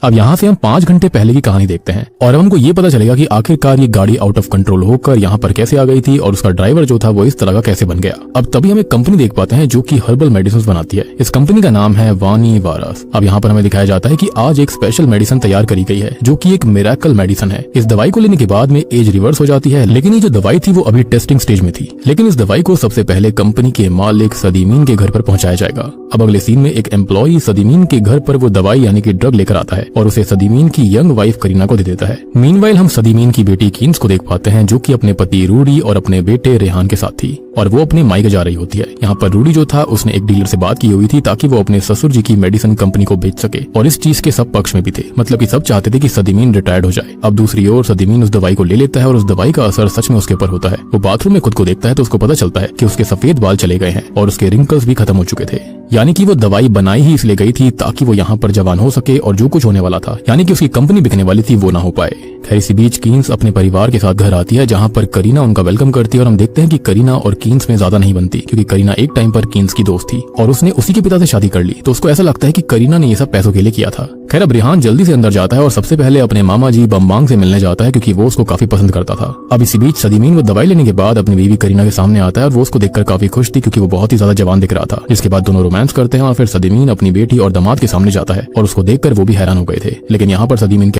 अब यहाँ से हम 5 घंटे पहले की कहानी देखते हैं और अब हमको ये पता चलेगा कि आखिरकार ये गाड़ी आउट ऑफ कंट्रोल होकर यहाँ पर कैसे आ गई थी और उसका ड्राइवर जो था वो इस तरह का कैसे बन गया। अब तभी हम एक कंपनी देख पाते हैं जो कि हर्बल मेडिसिन बनाती है। इस कंपनी का नाम है वानी वारस। अब यहाँ पर हमें दिखाया जाता है कि आज एक स्पेशल मेडिसिन तैयार करी गई है जो की एक मिरेकल मेडिसिन है। इस दवाई को लेने के बाद में एज रिवर्स हो जाती है, लेकिन ये जो दवाई थी वो अभी टेस्टिंग स्टेज में थी। लेकिन इस दवाई को सबसे पहले कंपनी के मालिक सदीमीन के घर पर पहुंचाया जाएगा। अब अगले सीन में एक एम्प्लॉई सदीमीन के घर पर वो दवाई यानी कि ड्रग लेकर आता है और उसे सदीमीन की यंग वाइफ करीना को दे देता है। मीनवाइल हम सदीमीन की बेटी कीन्स को देख पाते हैं जो कि अपने पति रूडी और अपने बेटे रेहान के साथ थी और वो अपने मायके जा रही होती है। यहाँ पर रूडी जो था उसने एक डीलर से बात की हुई थी ताकि वो अपने ससुर जी की मेडिसिन कंपनी को बेच सके और इस चीज के सब पक्ष में भी थे, मतलब कि सब चाहते थे कि सदीमीन रिटायर्ड हो जाए। अब दूसरी ओर सदीमीन उस दवाई को ले लेता है और उस दवाई का असर सच में उसके ऊपर होता है। वो बाथरूम में खुद को देखता है तो उसको पता चलता है कि उसके सफेद बाल चले गए हैं और उसके रिंकल्स भी खत्म हो चुके थे। यानी कि वो दवाई बनाई ही इसलिए गई थी ताकि वो यहाँ पर जवान हो सके और जो कुछ होने वाला था यानी कि उसकी कंपनी बिकने वाली थी वो ना हो पाए। खैर इसी बीच कीन्स अपने परिवार के साथ घर आती है जहाँ पर करीना उनका वेलकम करती है और हम देखते हैं कि करीना और कीन्स में ज्यादा नहीं बनती क्योंकि करीना एक टाइम पर कीन्स की दोस्त थी और उसने उसी के पिता से शादी कर ली, तो उसको ऐसा लगता है कि करीना ने ये सब पैसों के लिए किया था। खैर अब रेहान जल्दी से अंदर जाता है और सबसे पहले अपने मामा जी बम्बांग से मिलने जाता है क्योंकि वो उसको काफी पसंद करता था। अब इसी बीच सदीमीन वो दवाई लेने के बाद अपनी बीवी करीना के सामने आता है और वो उसको देखकर काफी खुश थी क्योंकि वो बहुत ही ज्यादा जवान दिख रहा था। जिसके बाद दोनों रोमांस करते हैं और फिर सदीमीन अपनी बेटी और दामाद के सामने जाता है और उसको देखकर वो भी हैरान हो गए थे। लेकिन यहाँ पर सदीमीन